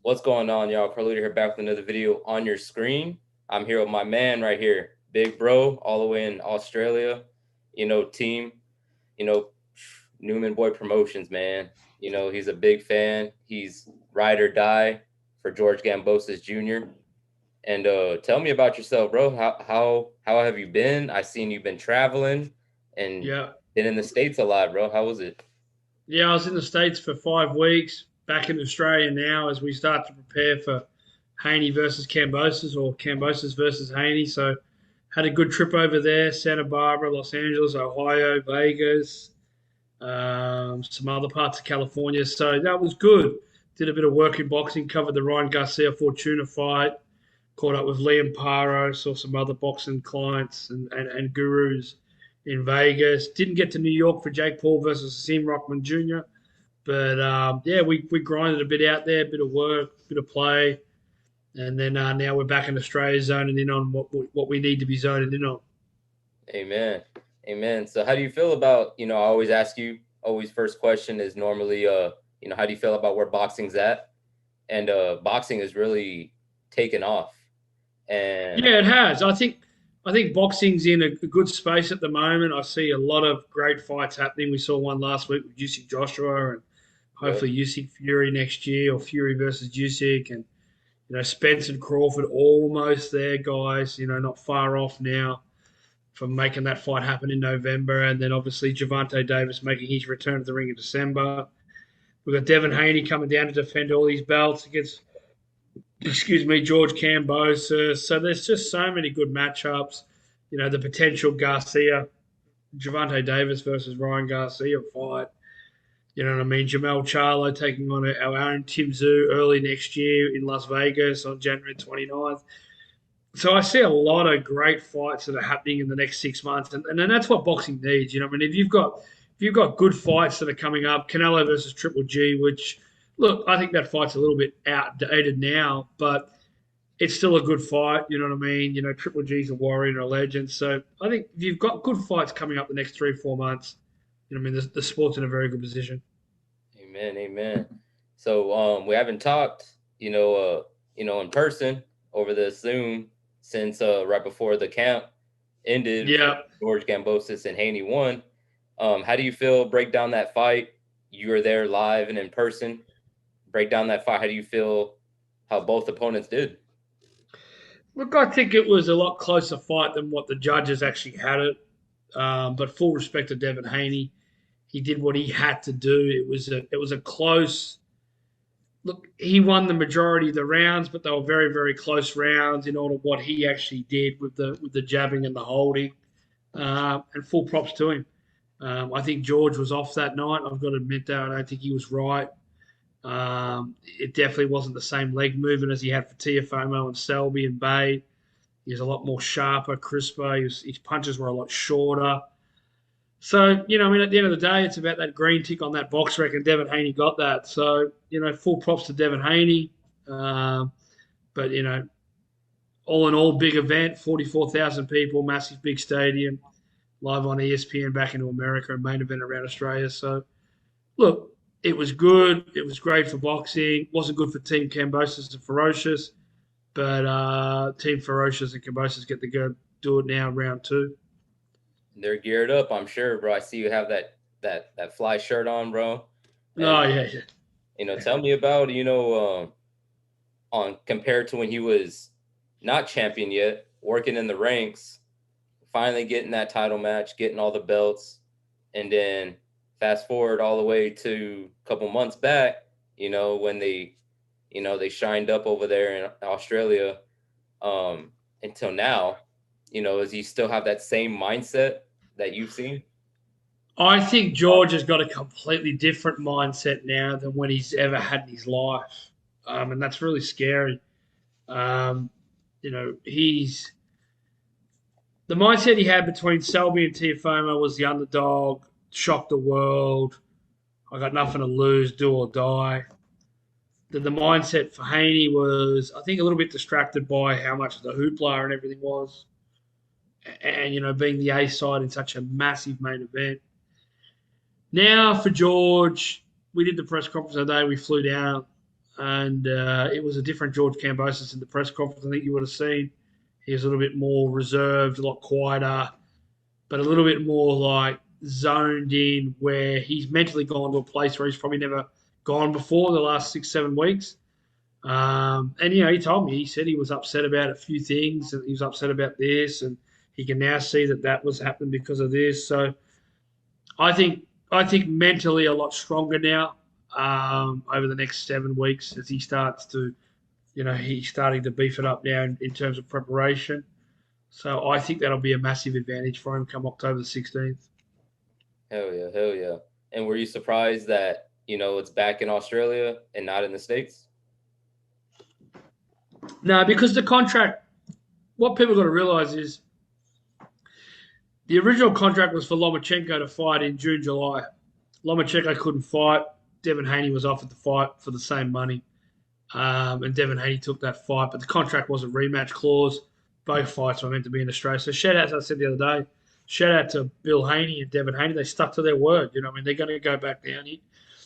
What's going on, y'all? Carlito here, back with another video on your screen. I'm here with my man right here, Big Bro, all the way in Australia. Team, you know, Nunanboy Promotions, man. He's a big fan. He's ride or die for George Gambosos Jr. And tell me about yourself, bro. How have you been? I seen you've been traveling and Yeah. been in the States a lot, bro. How was it? Yeah, I was in the States for 5 weeks, back in Australia now as we start to prepare for Heney versus Kambosos or Kambosos versus Heney. So had a good trip over there, Santa Barbara, Los Angeles, Ohio, Vegas, some other parts of California. So that was good. Did a bit of work in boxing, covered the Ryan Garcia Fortuna fight, caught up with Liam Paro, saw some other boxing clients and gurus in Vegas. Didn't get to New York for Jake Paul versus Sim Rockman Jr. But yeah, we grinded a bit out there, a bit of work, a bit of play, and then now we're back in Australia, zoning in on what we need to be zoning in on. Amen. Amen. So how do you feel about, I always ask you, always first question is normally how do you feel about where boxing's at? And boxing is really taken off. And Yeah, it has. I think boxing's in a good space at the moment. I see a lot of great fights happening. We saw one last week with Usyk Joshua, and yep, hopefully Usyk Fury next year, or Fury versus Usyk, and Spence and Crawford almost there, guys. Not far off now from making that fight happen in November, and then obviously Javante Davis making his return to the ring in December. We've got Devin Haney coming down to defend all these belts against, excuse me, George Kambosos. So there's just so many good matchups. The potential Garcia, Javante Davis versus Ryan Garcia fight. You know what I mean? Jamel Charlo taking on our own Tim Zoo early next year in Las Vegas on January 29th. So I see a lot of great fights that are happening in the next 6 months, and then that's what boxing needs. I mean, if you've got good fights that are coming up, Canelo versus Triple G, which look, I think that fight's a little bit outdated now, but it's still a good fight. You know what I mean? Triple G's a warrior and a legend. So I think if you've got good fights coming up the next 3 or 4 months, I mean, the sport's in a very good position. amen, amen. So we haven't talked, in person over the Zoom since right before the camp ended for Yeah, George Gambosis and Haney won. How do you feel? Break down that fight. You were there live and in person. Break down that fight. How do you feel? How both opponents did? look, I think it was a lot closer fight than what the judges actually had it. But full respect to Devin Haney, he did what he had to do. It was a close look. He won the majority of the rounds, but they were very very close rounds in order what he actually did with the jabbing and the holding. And full props to him. I think George was off that night. I've got to admit that I don't think he was right. It definitely wasn't the same leg movement as he had for Tiafoe and Selby and Bay. He was a lot more sharper, crisper. His punches were a lot shorter. So, I mean, at the end of the day, it's about that green tick on that box rec, and Devin Haney got that. So, full props to Devin Haney. Um, but, all in all, big event, 44,000 people, massive big stadium, live on ESPN back into America, and main event around Australia. So, look, it was good. It was great for boxing. Wasn't good for Team Cambosos and Ferocious, but Team Ferocious and Cambosos get to go do it now, round two. They're geared up, I'm sure, bro. I see you have that fly shirt on, bro. And Oh, yeah, yeah. tell me about on compared to when he was not champion yet, working in the ranks, finally getting that title match, getting all the belts, and then fast forward all the way to a couple months back, when they shined up over there in Australia, until now, does he still have that same mindset that you've seen? I think George has got a completely different mindset now than when he's ever had in his life. And that's really scary. Um, he's the mindset he had between Selby and Tiafoe was the underdog, shock the world. I got nothing to lose, do or die. The mindset for Haney was, I think, a little bit distracted by how much the hoopla and everything was, and being the A side in such a massive main event. Now for George, we did the press conference today. We flew down. and it was a different George Kambosos in the press conference. I think you would have seen he was a little bit more reserved, a lot quieter, but a little bit more like zoned in, where he's mentally gone to a place where he's probably never gone before the last 6, 7 weeks. And he told me, he said he was upset about a few things, and he was upset about this, and he can now see that that was happening because of this. So I think mentally a lot stronger now, over the next 7 weeks, as he starts to, he's starting to beef it up now in terms of preparation. So I think that'll be a massive advantage for him come October the 16th. Hell yeah, hell yeah. And were you surprised that, it's back in Australia and not in the States? No, because the contract, what people got to realize is the original contract was for Lomachenko to fight in June, July. Lomachenko couldn't fight. Devin Haney was offered the fight for the same money. And Devin Haney took that fight, but the contract was a rematch clause. Both fights were meant to be in Australia. So shout out, as I said the other day, shout out to Bill Haney and Devin Haney. They stuck to their word. They're going to go back down here.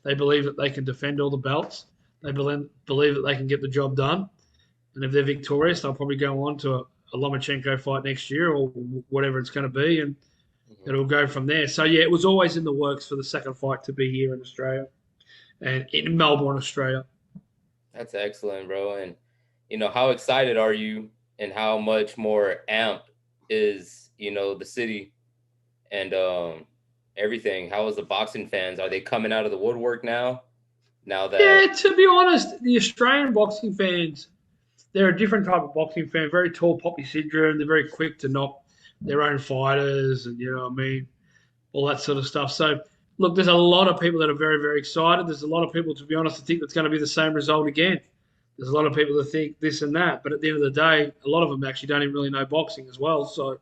They believe that they can defend all the belts. They believe that they can get the job done. And if they're victorious, they'll probably go on to a Lomachenko fight next year or whatever it's going to be, and it'll go from there. So, yeah, it was always in the works for the second fight to be here in Australia and in Melbourne, Australia. That's excellent, bro. And, how excited are you and how much more amped is, the city and everything? How is the boxing fans? Are they coming out of the woodwork now? Now that Yeah, to be honest, the Australian boxing fans, they're a different type of boxing fan, very tall poppy syndrome. They're very quick to knock their own fighters and, all that sort of stuff. So, look, there's a lot of people that are very, very excited. There's a lot of people, to be honest, that think it's going to be the same result again. There's a lot of people that think this and that. But at the end of the day, a lot of them actually don't even really know boxing as well. So,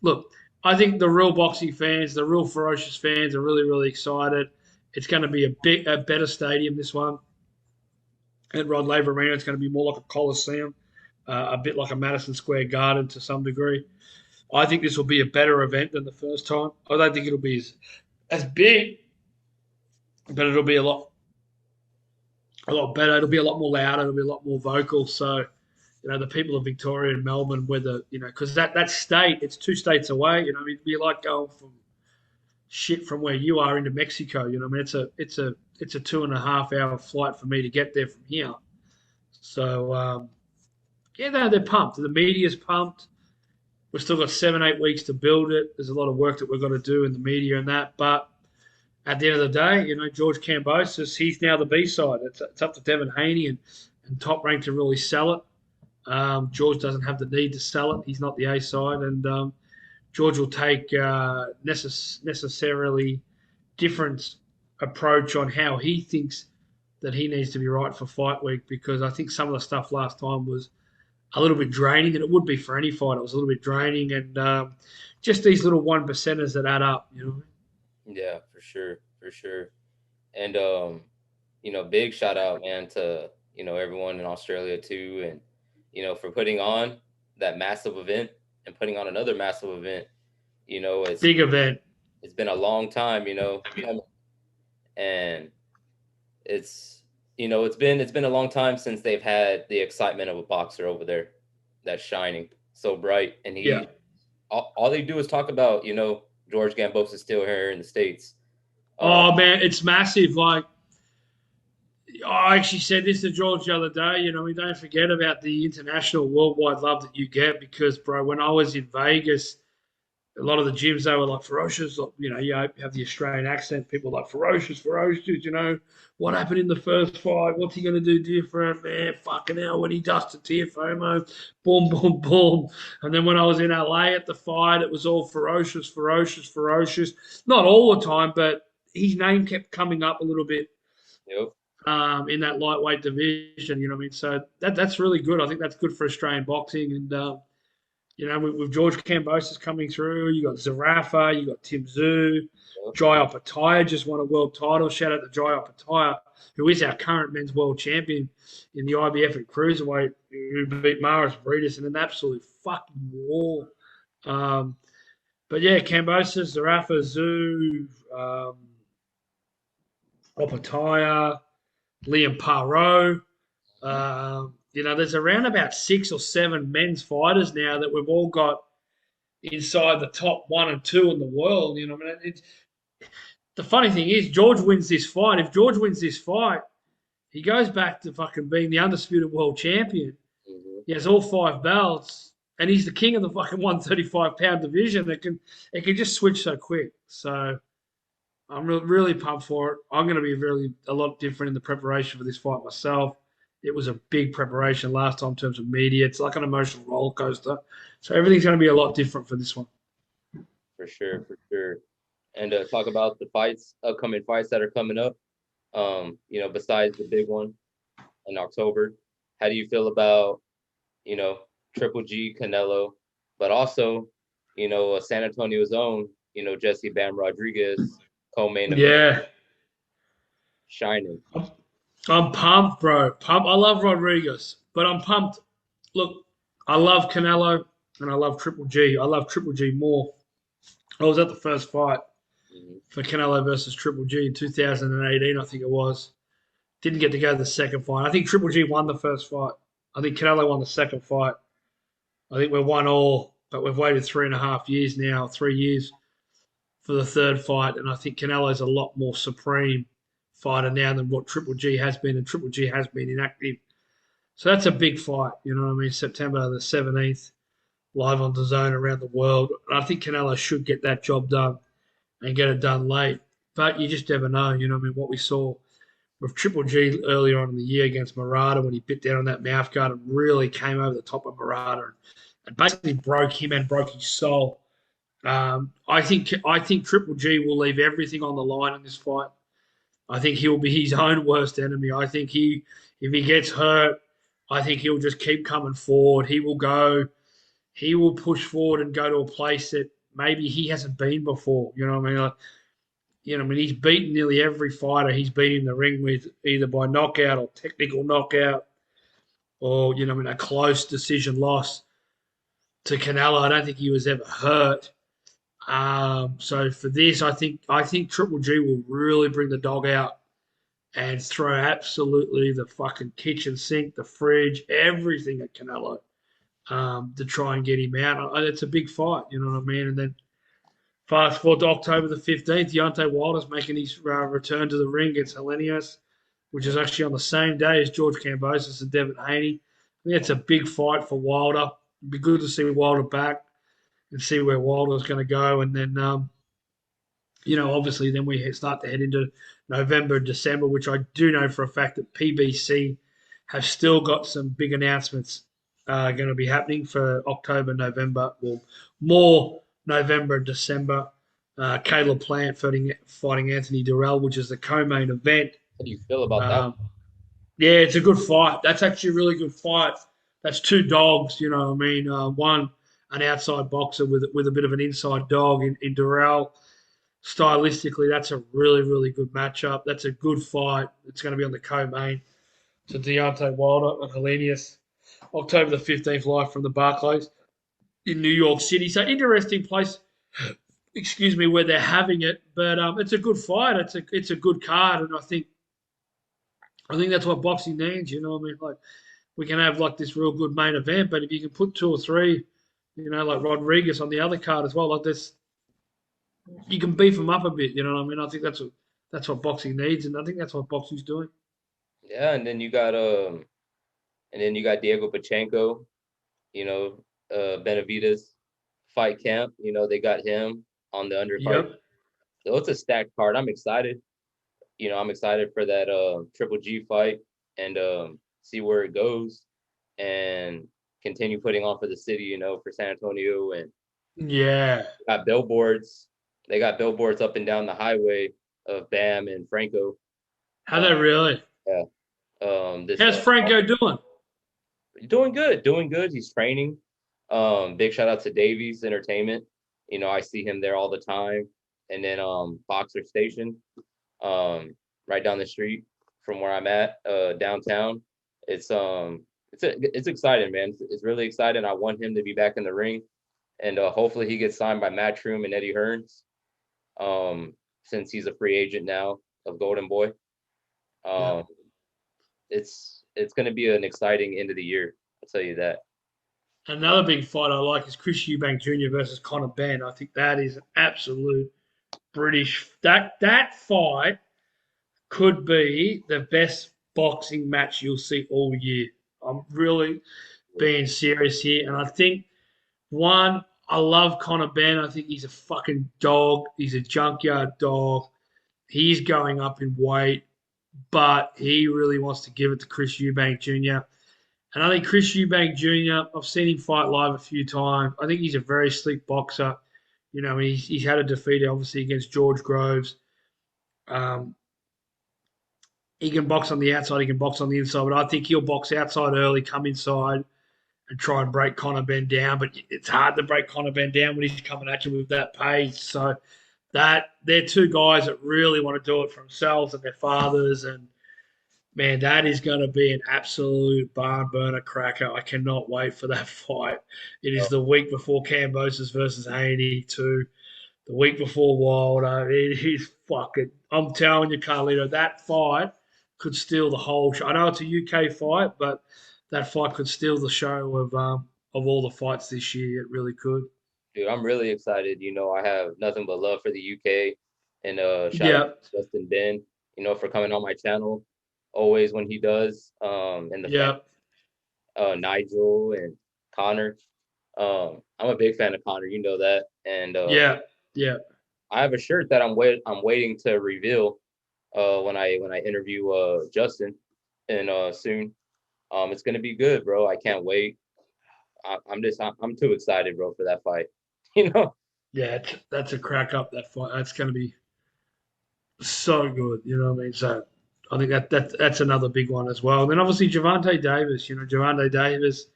look, I think the real boxing fans, the real ferocious fans are really, really excited. It's going to be a better stadium, this one. At Rod Laver Arena, it's going to be more like a Coliseum, a bit like a Madison Square Garden to some degree. I think this will be a better event than the first time. I don't think it'll be as big, but it'll be a lot better. It'll be a lot more louder. It'll be a lot more vocal. So, the people of Victoria and Melbourne, because that state, it's 2 states away. It'd be like going from where you are into Mexico. It's a 2.5 hour flight for me to get there from here. So they're pumped. The media's pumped. We've still got 7, 8 weeks to build it. There's a lot of work that we've got to do in the media and that. But at the end of the day, George Kambosos, he's now the B side. It's up to Devin Haney and Top Rank to really sell it. George doesn't have the need to sell it. He's not the A side, and George will take necessarily different approach on how he thinks that he needs to be right for fight week, because I think some of the stuff last time was a little bit draining, and it would be for any fight. It was a little bit draining, and just these little 1%ers that add up. Yeah, for sure. And big shout out, man, to everyone in Australia too, and for putting on that massive event and putting on another massive event. It's big event. It's been a long time, and it's been a long time since they've had the excitement of a boxer over there that's shining so bright, and all they do is talk about George Kambosos is still here in the States. Oh man, it's massive. Like, I actually said this to George the other day. We don't forget about the international, worldwide love that you get, because, bro, when I was in Vegas, a lot of the gyms, they were like ferocious. You have the Australian accent. People like ferocious. What happened in the first fight? What's he going to do different? Man, fucking hell, when he dusted Tiafoe, boom, boom, boom. And then when I was in LA at the fight, it was all ferocious. Not all the time, but his name kept coming up a little bit. Yep. In that lightweight division, So that's really good. I think that's good for Australian boxing. And, with George Kambosos coming through, you got Zarafa, you got Tim Tszyu, Jai Opetaia just won a world title. Shout out to Jai Opetaia, who is our current men's world champion in the IBF at cruiserweight, who beat Maris Briedis in an absolute fucking war. But yeah, Kambosos, Zarafa, Tszyu, Opetaia, Liam Parot, There's around about 6 or 7 men's fighters now that we've all got inside the top 1 and 2 in the world. The funny thing is, George wins this fight. If George wins this fight, he goes back to fucking being the undisputed world champion. Hmm. He has all 5 belts, and he's the king of the fucking 135-pound division. It can just switch so quick. So I'm really pumped for it. I'm going to be really a lot different in the preparation for this fight myself. It was a big preparation last time in terms of media. It's like an emotional roller coaster. So everything's going to be a lot different for this one. For sure, for sure. And talk about the fights, upcoming fights that are coming up. Besides the big one in October, how do you feel about, you know, Triple G, Canelo, but also, San Antonio's own, Jesse Bam Rodriguez, co-main event, Yeah, shining. I'm pumped, bro. Pumped. I love Rodriguez, but I'm pumped. Look, I love Canelo and I love Triple G. I love Triple G more. I was at the first fight Hmm. for Canelo versus Triple G in 2018, I think it was. Didn't get to go to the second fight. I think Triple G won the first fight. I think Canelo won the second fight. I think we're 1-1, but we've waited 3.5 years now, 3 years for the third fight, and I think Canelo's a lot more supreme fighter now than what Triple G has been, and Triple G has been inactive. So that's a big fight, you know what I mean? September the 17th, live on the zone around the world. And I think Canelo should get that job done and get it done late. But you just never know, you know what I mean? What we saw with Triple G earlier on in the year against Murata when he bit down on that mouth guard and really came over the top of Murata and basically broke him and broke his soul. I think Triple G will leave everything on the line in this fight. I think he'll be his own worst enemy. I think if he gets hurt, I think he'll just keep coming forward. He will push forward and go to a place that maybe he hasn't been before. You know what I mean? He's beaten nearly every fighter he's been in the ring with, either by knockout or technical knockout, or a close decision loss to Canelo. I don't think he was ever hurt. So for this, I think Triple G will really bring the dog out and throw absolutely the fucking kitchen sink, the fridge, everything at Canelo to try and get him out. It's a big fight, you know what I mean? And then fast forward to October the 15th, Deontay Wilder's making his return to the ring against Helenius, which is actually on the same day as George Kambosos and Devin Haney. I think it's a big fight for Wilder. It'd be good to see Wilder back and see where Wilder's going to go. And then, obviously, then we start to head into November and December, which I do know for a fact that PBC have still got some big announcements going to be happening for October, November, or more November and December. Caleb Plant fighting Anthony Durrell, which is the co-main event. How do you feel about that? Um, yeah, it's a good fight. That's actually a really good fight. That's two dogs, you know what I mean? One, an outside boxer with a bit of an inside dog in Durrell. Stylistically, that's a really, really good matchup. That's a good fight. It's going to be on the co-main. So Deontay Wilder and Helenius. October the 15th, live from the Barclays in New York City. So interesting place, excuse me, where they're having it. But it's a good fight. It's a good card, and I think that's what boxing needs. You know what I mean? Like we can have like this real good main event, but if you can put two or three, like Rodriguez on the other card as well, like this, you can beef them up a bit. You know what I mean? I think that's what boxing needs, and I think that's what boxing's doing. Yeah, and then you got Diego Pachenko, Benavides fight camp. They got him on the undercard. Yep. So it's a stacked card. I'm excited. I'm excited for that Triple G fight and see where it goes and continue putting on for the city, for San Antonio. And Yeah. got billboards. They got billboards up and down the highway of Bam and Franco. How Uh, they really? yeah. This How's Franco doing? doing good, doing good. He's training. Big shout out to Davies Entertainment. I see him there all the time. And then Boxer Station, right down the street from where I'm at, downtown. It's exciting, man. It's really exciting. I want him to be back in the ring, and hopefully he gets signed by Matchroom and Eddie Hearns, since he's a free agent now of Golden Boy. Yeah. Um, it's it's going to be an exciting end of the year. I'll tell you that. Another big fight I like is Chris Eubank Jr. versus Conor Benn. I think that is an absolute British. That fight could be the best boxing match you'll see all year. I'm really being serious here, and I think one, I love Conor Benn. I think he's a fucking dog. He's a junkyard dog. He's going up in weight, but he really wants to give it to Chris Eubank Jr. And I think Chris Eubank Jr., I've seen him fight live a few times. I think he's a very slick boxer. You know, he's had a defeat, obviously, against George Groves. Um, he can box on the outside, he can box on the inside, but I think he'll box outside early, come inside, and try and break Conor Benn down. But it's hard to break Conor Benn down when he's coming at you with that pace. So they're two guys that really want to do it for themselves and their fathers. And man, that is going to be an absolute barn burner cracker. I cannot wait for that fight. It is the week before Kambosos versus Haney, too. The week before Wilder. It is fucking. I'm telling you, Carlito, that fight could steal the whole show. I know it's a UK fight, but that fight could steal the show of all the fights this year. It really could. Dude, I'm really excited. You know, I have nothing but love for the UK, and shout out Yeah, to Justin Ben, you know, for coming on my channel always when he does. And the fan, yeah, Nigel and Connor. I'm a big fan of Connor, you know that, and yeah, yeah. I have a shirt that I'm waiting to reveal when I interview Justin and soon. It's gonna be good, bro. I can't wait. I'm too excited, bro, for that fight. You know. Yeah, that's a crack up, that fight. That's going to be so good. You know what I mean? So I think that's another big one as well. And then obviously Javante Davis. You know, Javante Davis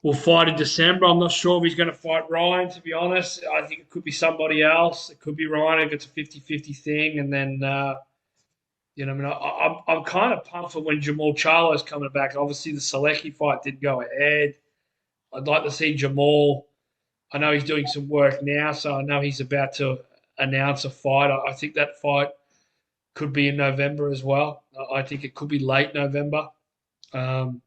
will fight in December. I'm not sure if he's going to fight Ryan, to be honest. I think it could be somebody else. It could be Ryan if it's a 50-50 thing. And then, you know, I mean, I'm kind of pumped for when Jamal Charlo's coming back. Obviously, the Selecki fight didn't go ahead. I'd like to see Jamal. I know he's doing some work now, so I know he's about to announce a fight. I think that fight could be in November as well. I think it could be late November. Um,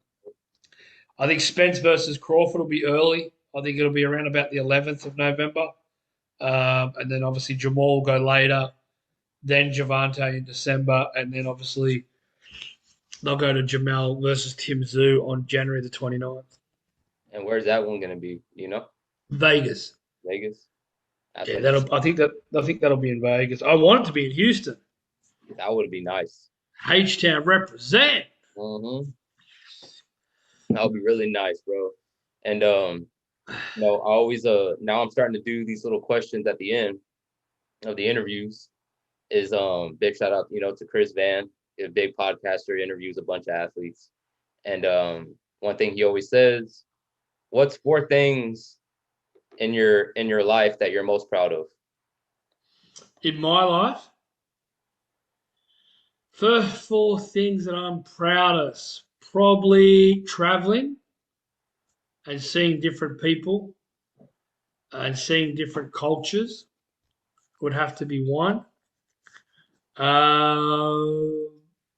I think Spence versus Crawford will be early. I think it'll be around about the 11th of November. And then obviously Jamal will go later, then Javante in December, and then obviously they'll go to Jamel versus Tim Tszyu on January the 29th. And where's that one gonna be? You know, Vegas. Vegas. That's Yeah, what that'll be in Vegas. I want it to be in Houston. that would be nice. H Town represent. Mm-hmm. That would be really nice, bro. And you know, I always now I'm starting to do these little questions at the end of the interviews. Is big shout out, you know, to Chris Van, a big podcaster, interviews a bunch of athletes. And one thing he always says, what's four things in your life that you're most proud of? In my life, first four things that I'm proudest, probably traveling and seeing different people and seeing different cultures would have to be one. Uh,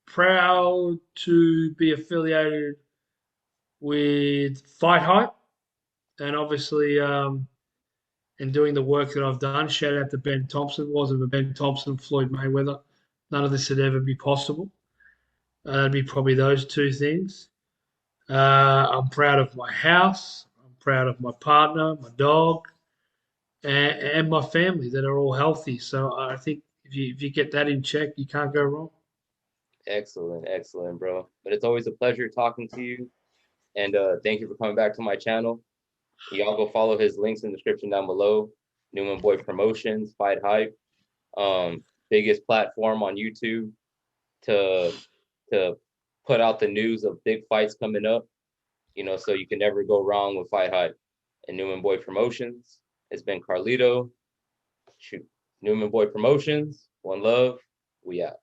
Proud to be affiliated with FightHype and obviously and doing the work that I've done. Shout out to Ben Thompson. Wasn't for Ben Thompson, Floyd Mayweather, none of this would ever be possible. That'd be probably those two things. I'm proud of my house. I'm proud of my partner, my dog, and my family that are all healthy. So I think if you get that in check, you can't go wrong. Excellent, excellent, bro. But it's always a pleasure talking to you. And thank you for coming back to my channel. Y'all go follow his links in the description down below. Nunanboy Promotions, FightHype, biggest platform on YouTube to put out the news of big fights coming up. You know, so you can never go wrong with FightHype and Nunanboy Promotions. It's been Carlito. Shoot, Nunanboy Promotions. One love. We out.